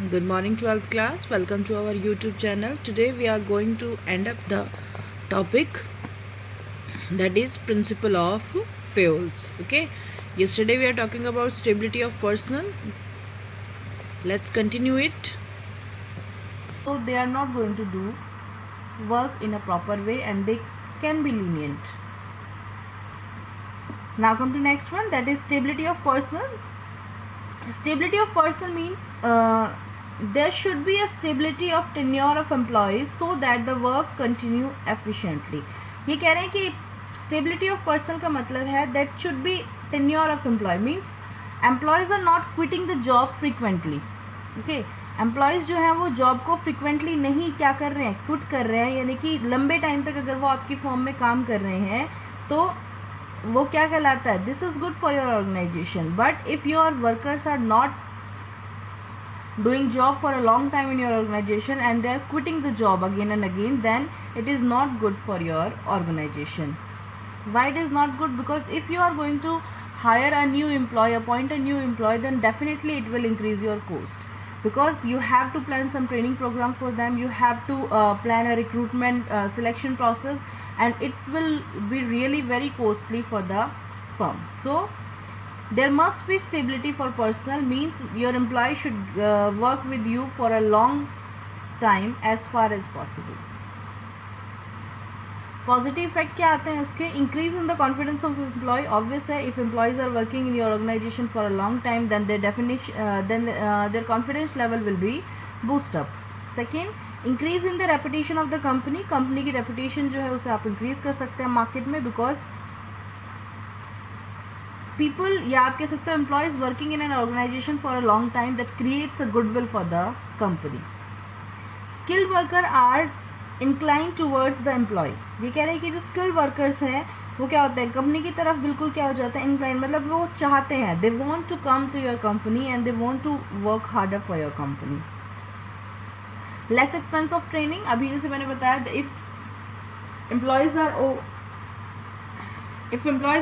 Good morning, 12th class. Welcome to our YouTube channel. Today we are going to end up the topic that is principle of fuels. Okay. Yesterday we are talking about stability of personnel. Let's continue it. So they are not going to do work in a proper way and they can be lenient. Now come to next one, that is stability of personnel. Stability of personnel means there should be a stability of tenure of employees so that the work continue efficiently. ये कह रहे हैं कि stability of personnel का मतलब है that should be tenure of employee means employees are not quitting the job frequently. Okay, employees जो हैं वो जॉब को फ्रिक्वेंटली नहीं क्या कर रहे हैं, क्विट कर रहे हैं, यानी कि लंबे टाइम तक अगर वो आपकी फॉर्म में काम कर रहे हैं तो वो क्या कहलाता है, this is good for your organisation. But if your workers are not doing job for a long time in your organization and they are quitting the job again and again, then it is not good for your organization. Why it is not good? Because if you are going to hire a new employee, appoint a new employee, then definitely it will increase your cost, because you have to plan some training program for them, you have to plan a recruitment selection process, and it will be really very costly for the firm. So there must be stability for personnel means your employee should work with you for a long time as far as possible. Positive effect क्या आते हैं इसके, increase in the confidence of employ. Obvious है, if employees are working in your organisation for a long time then their confidence level will be boost up. Second, increase in the reputation of the company. Company की reputation जो है उसे आप increase कर सकते हैं market में, because people, या आप कह सकते हो employees working in an organisation for a long time that creates a goodwill for the company. Skilled worker are incline towards the employee. ये कह रहे हैं कि जो स्किल्ड वर्कर्स हैं वो क्या होते हैं, कंपनी की तरफ बिल्कुल क्या हो जाता है, इंक्लाइन, मतलब वो चाहते हैं, they want to come to your company and they want to work harder for your company. Less expense of training. अभी जैसे मैंने बताया, if employees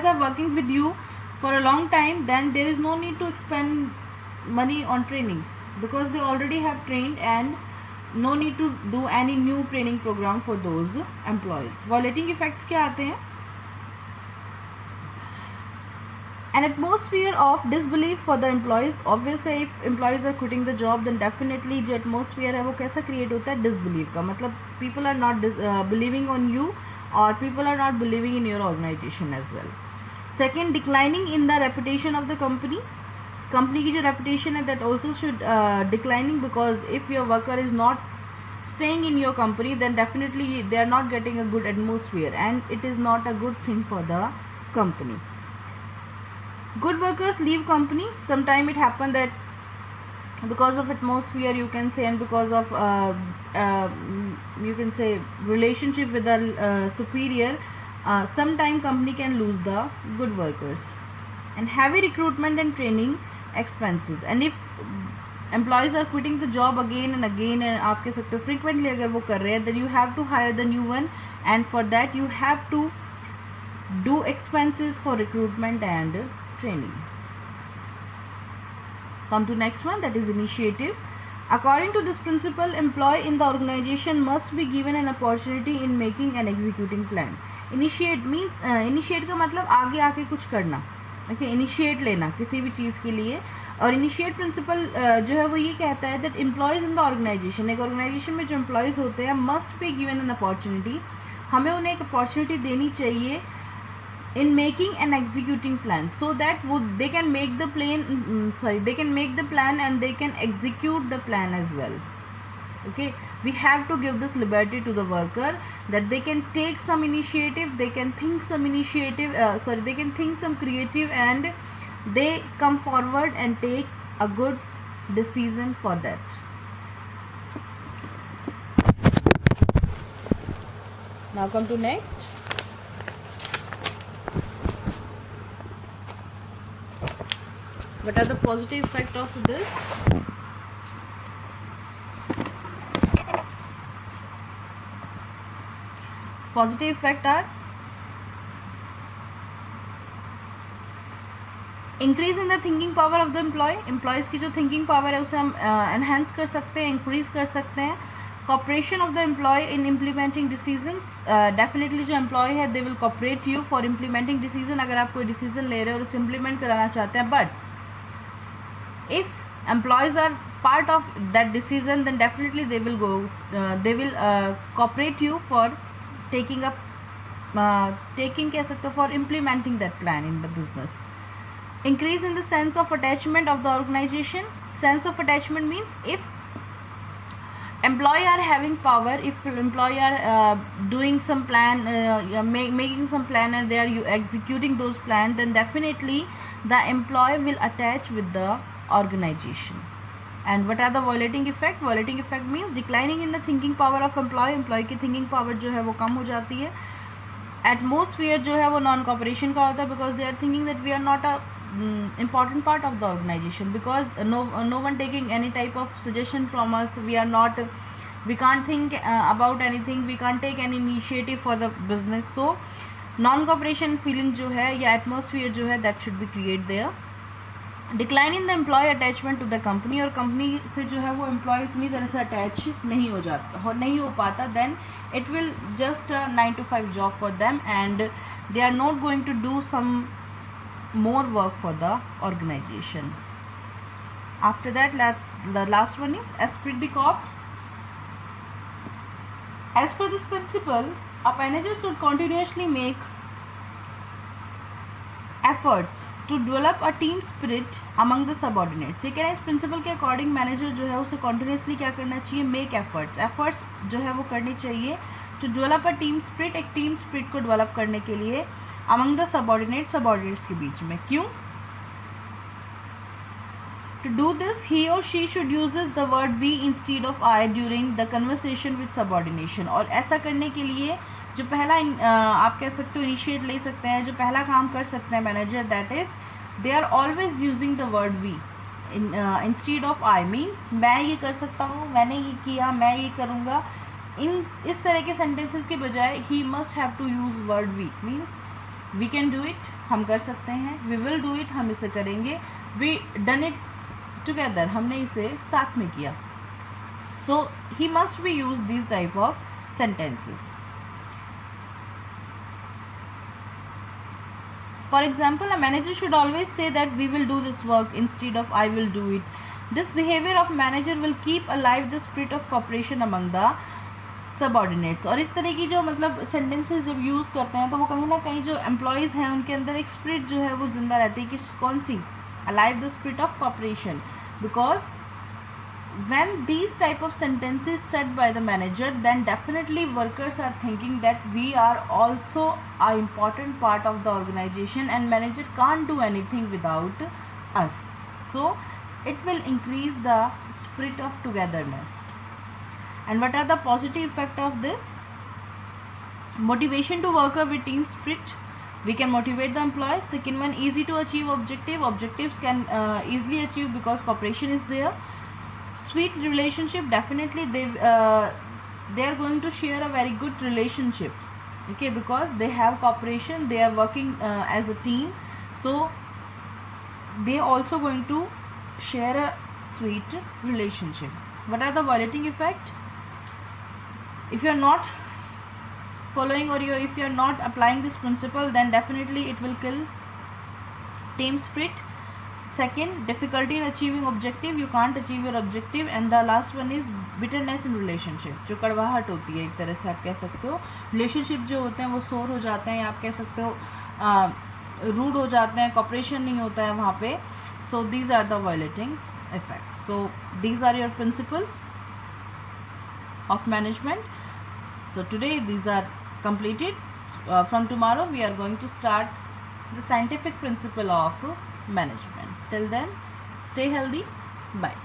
are working with you for a long time, then there is no need to expend money on training because they already have trained and no need to do any new training program for those employees. Violating effects क्या आते हैं, an atmosphere of disbelief for the employees. Obviously if employees are quitting the job then definitely जो atmosphere है वो कैसा create होता है, disbelief का मतलब people are not believing on you or people are not believing in your organization as well. Second, declining in the reputation of the company. Company की जो रेपुटेशन है that also should declining, because if your worker is not staying in your company then definitely they are not getting a good atmosphere and it is not a good thing for the company. Good workers leave company. Sometime it happen that because of atmosphere you can say, and because of you can say relationship with the superior, sometime company can lose the good workers. And heavy recruitment and training expenses. And if employees are quitting the job again and again and आप कह सकते हो frequently अगर वो कर रहे हैं, then you have to hire the new one, and for that you have to do expenses for recruitment and training. Come to next one, that is initiative. According to this principle, employee in the organization must be given an opportunity in making and executing plan. Initiate means initiate का मतलब आगे आके कुछ करना. Okay, initiate लेना किसी भी चीज़ के लिए. और initiate principle जो है वो ये कहता है that employees in the organization, एक organization में जो employees होते हैं must be given an opportunity, हमें उन्हें एक opportunity देनी चाहिए in making and executing plan, so that they can make the plan and they can execute the plan as well. Okay, we have to give this liberty to the worker that they can take some initiative, they can think some they can think some creative, and they come forward and take a good decision for that. Now come to next. What are the positive effects of this? Positive effects are increase in the thinking power of the employees की जो thinking power है उसे हम enhance कर सकते हैं, increase कर सकते हैं. Cooperation of the employee in implementing decisions, definitely जो एम्प्लॉय है they will cooperate you for implementing decision. अगर आप कोई डिसीजन ले रहे हो और उसे इम्प्लीमेंट कराना चाहते हैं, but if employees are part of that decision, then definitely they will cooperate you for taking कह सकते हो for implementing that plan in the business. Increase in the sense of attachment of the organization. Sense of attachment means if employee are having power, if employee are doing some plan, making some plan and they are executing those plans, then definitely the employee will attach with the organization. And what are the violating effect? Violating effect means declining in the thinking power of employee. Employee की thinking power जो है वो कम हो जाती है. Atmosphere जो है वो non cooperation का होता है, because they are thinking that we are not a important part of the organization, because no one taking any type of suggestion from us. We can't think about anything. We can't take any initiative for the business. So non cooperation feeling जो है या atmosphere जो है that should be created there. Decline in the employee attachment to the company, और company से जो है वो एम्प्लॉय इतनी तरह से अटैच नहीं हो पाता, then it will just 9 to 5 job for them and they are not going to do some more work for the organisation. After that the last one is esprit de corps. As per this principle a manager should continuously make efforts to develop a team spirit among the subordinates. ये कह रहे हैं इस principal के according manager जो है उसे continuously क्या करना चाहिए, मेक एफर्ट्स जो है वो करनी चाहिए to develop a team spirit, एक टीम स्पिरिट को डेवलप करने के लिए अमंग द सबऑर्डिनेट्स के बीच में. क्यों? To do this, he or she should uses the word we instead of I during the conversation with subordination. और ऐसा करने के लिए जो पहला आप कह सकते हो इनिशिएट ले सकते हैं, जो पहला काम कर सकते हैं manager, that is they are always using the word we instead of I. Means मैं ये कर सकता हूँ, मैंने ये किया, मैं ये करूँगा. इस तरह के सेंटेंसेस के बजाय ही must have to use word we. Means we can do it, हम कर सकते हैं. वी विल डू इट, हम इसे करेंगे. वी डन इट टुगेदर, हमने इसे साथ में किया. So he must be use this type of sentences. For example, a manager should always say that we will do this work instead of I will do it. This behavior of manager will keep alive the spirit of cooperation among the subordinates. और इस तरह की जो मतलब sentences जब use करते हैं तो वो कहीं ना कहीं जो employees हैं उनके अंदर एक spirit जो है वो जिंदा रहती है. कि कौन सी? Alive the spirit of cooperation. Because when these type of sentences said by the manager, then definitely workers are thinking that we are also an important part of the organization and manager can't do anything without us. So it will increase the spirit of togetherness. And what are the positive effect of this? Motivation to worker with team spirit. We can motivate the employees. Second one, easy to achieve objectives can easily achieve because cooperation is there. Sweet relationship, definitely they are going to share a very good relationship, okay, because they have cooperation, they are working as a team, so they also going to share a sweet relationship. What are the violating effect? If you are not following or if you are not applying this principle, then definitely it will kill team spirit. Second, difficulty in achieving objective, you can't achieve your objective. And the last one is bitterness in relationship, जो कड़वाहट होती है एक तरह से आप कह सकते हो. रिलेशनशिप जो होते हैं वो सोर हो जाते हैं, आप कह सकते हो रूड हो जाते हैं, कॉपरेशन नहीं होता है वहाँ पे. So these are the violating effects. So these are your principle of management. So today these are completed. From tomorrow we are going to start the scientific principle of management. Till then, stay healthy. Bye.